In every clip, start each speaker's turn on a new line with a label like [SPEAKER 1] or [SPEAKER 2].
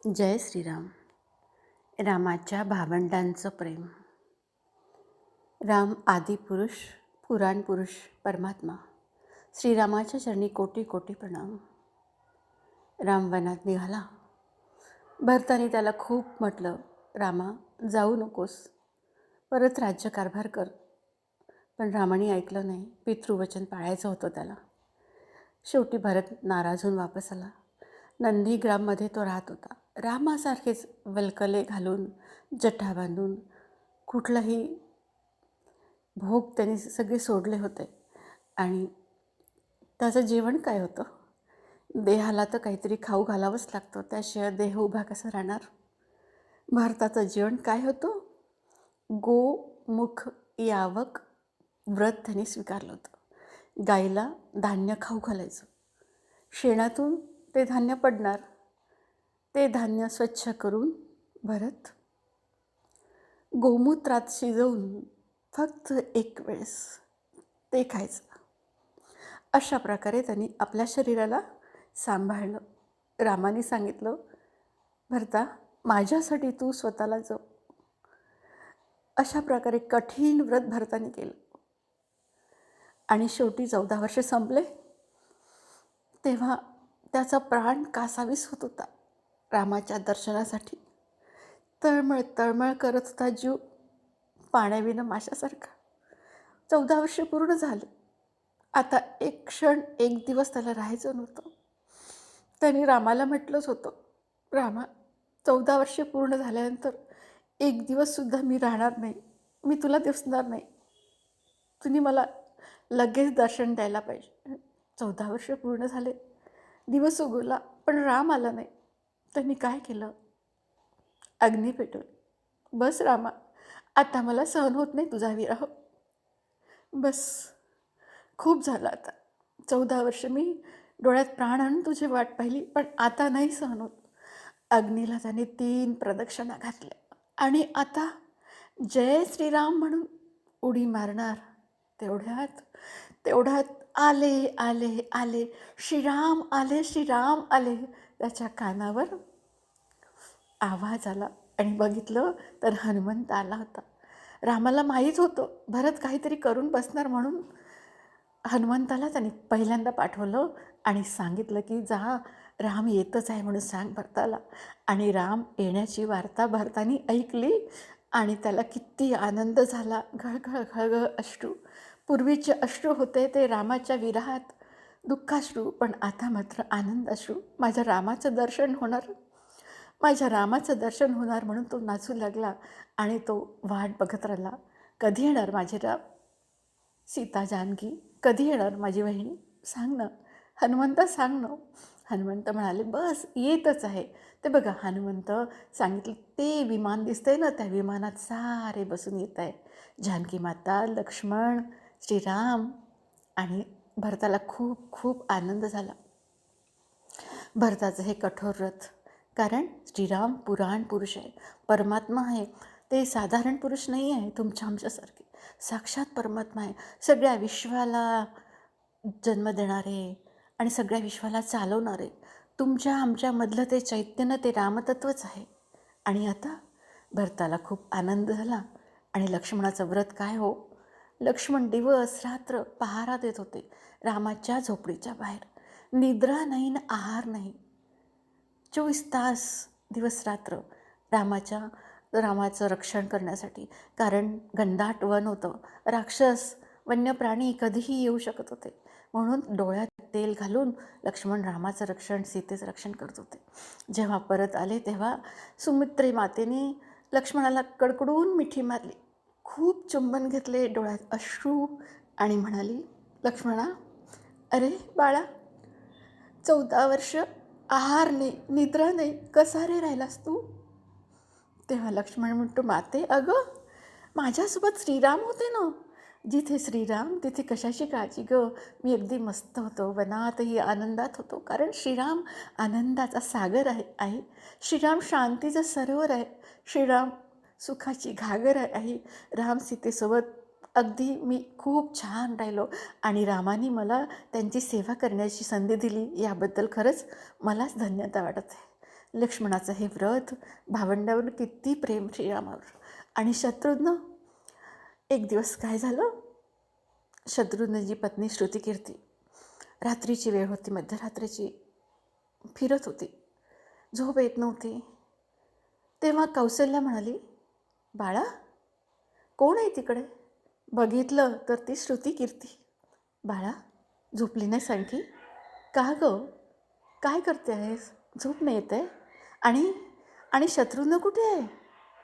[SPEAKER 1] जय श्रीराम. रामाच्या भावंडांचं प्रेम. राम आदिपुरुष, पुराण पुरुष, परमात्मा. श्रीरामाच्या चरणी कोटी कोटी प्रणाम. राम वनात निघाला. भरताने त्याला खूप म्हटलं, रामा जाऊ नकोस, परत राज्यकारभार कर. पण रामाने ऐकलं नाही. पितृवचन पाळायचं होतं त्याला. शेवटी भरत नाराज होऊन वापस आला. नंदीग्राममध्ये तो राहत होता. रामासारखेच वल्कले घालून, जटा बांधून, कुठलाही भोग त्यांनी सगळे सोडले होते. आणि त्याचं जेवण काय होतं? देहाला तर काहीतरी खाऊ घालावंच लागतं, त्याशिवाय देह उभा कसा राहणार? भारताचं जेवण काय होतं? गोमुख यावक व्रत त्यांनी स्वीकारलं होतं. गाईला धान्य खाऊ घालायचं. शेणातून ते धान्य पडणार. ते धान्य स्वच्छ करून भरत गोमूत्रात शिजवून फक्त एक वेळेस ते खायचं. अशा प्रकारे त्यांनी आपल्या शरीराला सांभाळलं. रामाने सांगितलं, भरता माझ्यासाठी तू स्वतःला जप. अशा प्रकारे कठीण व्रत भरताने केलं. आणि शेवटी 14 वर्ष संपले तेव्हा त्याचा प्राण कासावीस होत होता. रामाच्या दर्शनासाठी तळमळ तळमळ करत होता जीव, पाण्याविना माशासारखा. 14 वर्ष पूर्ण झाले. आता एक क्षण, एक दिवस त्याला राहायचं नव्हतं. त्यांनी रामाला म्हटलंच होतं, रामा 14 वर्षे पूर्ण झाल्यानंतर एक दिवससुद्धा मी राहणार नाही, मी तुला दिसणार नाही. तुम्ही मला लगेच दर्शन द्यायला पाहिजे. 14 वर्ष पूर्ण झाले, दिवस उगवला, पण राम आला नाही. त्यांनी काय केलं? अग्नी पेटवली. बस रामा, आता मला सहन होत नाही तुझा विरह. बस, खूप झालं आता. 14 वर्ष मी डोळ्यात प्राण आणून तुझी वाट पाहिली, पण आता नाही सहन होत. अग्नीला त्याने 3 प्रदक्षिणा घातल्या आणि आता जय श्रीराम म्हणून उडी मारणार. तेवढ्यात तेवढ्यात आले आले आले श्रीराम आले, श्रीराम आले. त्याच्या कानावर आवाज आला आणि बघितलं तर हनुमंत आला होता. रामाला माहीत होतं भरत काहीतरी करून बसणार, म्हणून हनुमंताला त्यांनी पहिल्यांदा पाठवलं आणि सांगितलं की जा, राम येतच आहे म्हणून सांग भरताला. आणि राम येण्याची वार्ता भरतानी ऐकली आणि त्याला किती आनंद झाला. घळघळ घळघळ अश्रू. पूर्वीचे अश्रू होते ते रामाच्या विरहात दुःखाश्रू, पण आता मात्र आनंद अश्रू. माझ्या रामाचं दर्शन होणार, माझ्या रामाचं दर्शन होणार म्हणून तो नाचू लागला. आणि तो वाट बघत राहिला, कधी येणार माझे राम, सीता जानकी, कधी येणार माझी वहिनी, सांग ना हनुमंता, सांग ना. हनुमंत म्हणाले, बस येतच आहे. ते बघा, हनुमंत सांगितलं ते विमान दिसतंय ना, त्या विमानात सारे बसून येत आहे. जानकी माता, लक्ष्मण, श्रीराम. आणि भरताला खूप खूप आनंद झाला. भरताचं हे कठोर व्रत, कारण श्रीराम पुराण पुरुष आहे, परमात्मा आहे. ते साधारण पुरुष नाही आहे तुमच्या आमच्यासारखे, साक्षात परमात्मा आहे. सगळ्या विश्वाला जन्म देणारे आणि सगळ्या विश्वाला चालवणारे. तुमच्या आमच्यामधलं ते चैतन्य, ते रामतत्वच आहे. आणि आता भरताला खूप आनंद झाला. आणि लक्ष्मणाचं व्रत काय हो, लक्ष्मण दिवस रात्र पहारा देत होते रामाच्या झोपडीच्या बाहेर. निद्रा नाही ना आहार नाही, 24 तास दिवस रात्र रामाचं रक्षण करण्यासाठी. कारण घनदाट वन होतं, राक्षस वन्य प्राणी कधीही येऊ शकत होते. म्हणून डोळ्यात तेल घालून लक्ष्मण रामाचं रक्षण, सीतेचं रक्षण करत होते. जेव्हा परत आले तेव्हा सुमित्रे मातेने लक्ष्मणाला कडकडून मिठी मारली, खूप चुंबन घेतले, डोळ्यात अश्रू, आणि म्हणाली, लक्ष्मणा, अरे बाळा, 14 वर्ष आहार नाही, निद्रा नाही, कसा रे राहिलास तू? तेव्हा लक्ष्मण म्हणतो, माते, अगं माझ्यासोबत श्रीराम होते ना. जिथे श्रीराम तिथे कशाची काळजी गं. मी अगदी मस्त होतो, वनातही आनंदात होतो. कारण श्रीराम आनंदाचा सागर आहे. श्रीराम शांतीचं सरोवर आहे. श्रीराम सुखाची घागर आहे. राम सीतेसोबत अगदी मी खूप छान राहिलो. आणि रामाने मला त्यांची सेवा करण्याची संधी दिली, याबद्दल खरंच मलाच धन्यता वाटत आहे. लक्ष्मणाचं हे व्रत, भावंडावर किती प्रेम श्रीरामावर. आणि शत्रुघ्न, एक दिवस काय झालं, शत्रुघ्नची पत्नी श्रुतिकीर्ती रात्रीची वेळ होती, मध्यरात्रीची, फिरत होती, झोप येत नव्हती. तेव्हा कौसल्या म्हणाली, बाळा कोण आहे तिकडे? बघितलं तर ती श्रुतिकीर्ती. बाळा झोपली नाहीस आणखी? का गं, काय करते आहेस? झोप नाही येत आहे? आणि आणि शत्रुघ्न कुठे आहे?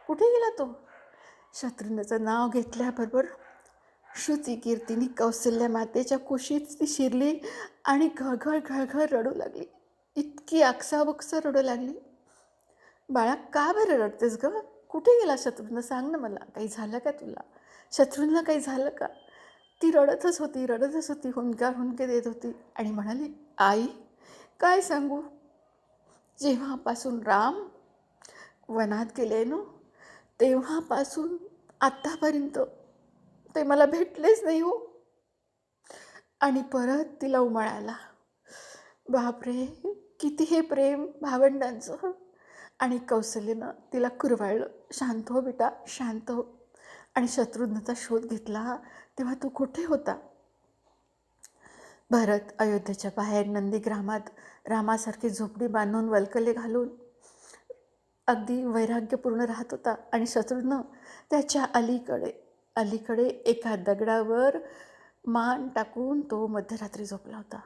[SPEAKER 1] कुठे गेला तो? शत्रुघ्नचं नाव घेतल्याबरोबर श्रुतिकीर्तीने कौसल्या मातेच्या कुशीत ती शिरली आणि घळघळ घळघळ रडू लागली. इतकी आकसाबुकसा रडू लागली. बाळा का बरं रडतेस गं? कुठे गेला शत्रुघ्न? सांग ना मला, काही झालं का तुला? शत्रुघ्नला काही झालं का? ती रडतच होती, हुंदके देत होती आणि म्हणाली, आई काय सांगू, जेव्हापासून राम वनात गेले ना, तेव्हापासून आत्तापर्यंत ते मला भेटलेच नाही हो. आणि परत तिला उमाळायला. बापरे, किती हे प्रेम भावंडांचं. आणि कौसल्यानं तिला कुरवाळलं, शांत हो बेटा, शांत हो. आणि शत्रुघ्नचा शोध घेतला तेव्हा तू कुठे होता? भरत अयोध्येच्या बाहेर नंदीग्रामात रामासारखी झोपडी बांधून वल्कले घालून अगदी वैराग्यपूर्ण राहत होता. आणि शत्रुघ्न त्याच्या अलीकडे एका दगडावर मान टाकून तो मध्यरात्री झोपला होता.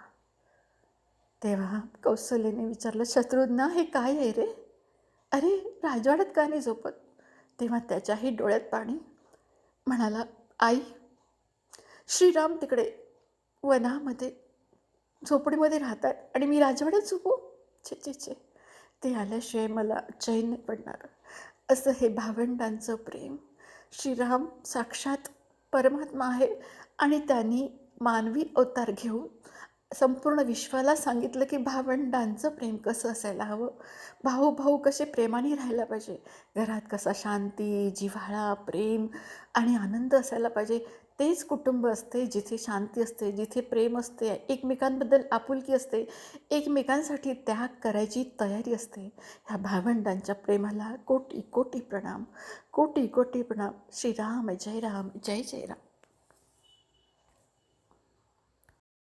[SPEAKER 1] तेव्हा कौसल्याने विचारलं, शत्रुघ्न हे काय आहे रे? अरे राजवाड्यात का नाही झोपत? तेव्हा त्याच्याही डोळ्यात पाणी. म्हणाला, आई श्रीराम तिकडे वनामध्ये झोपडीमध्ये राहतात आणि मी राजवाड्यात झोपू? छे छे छे, ते आल्याशिवाय मला चैन नाही पडणार. असं हे भावंडांचं प्रेम. श्रीराम साक्षात परमात्मा आहे आणि त्यांनी मानवी अवतार घेऊन संपूर्ण विश्वाला सांगितलं की भावंडांचं प्रेम कसं असायला हवं, भाऊ भाऊ कसे प्रेमाने राहायला पाहिजे, घरात कसा शांती, जिव्हाळा, प्रेम आणि आनंद असायला पाहिजे. तेच कुटुंब असते जिथे शांती असते, जिथे प्रेम असते, एकमेकांबद्दल आपुलकी असते, एकमेकांसाठी त्याग करायची तयारी असते. ह्या भावंडांच्या प्रेमाला कोटी कोटी प्रणाम, कोटी कोटी प्रणाम. श्रीराम जय राम, जय जय राम.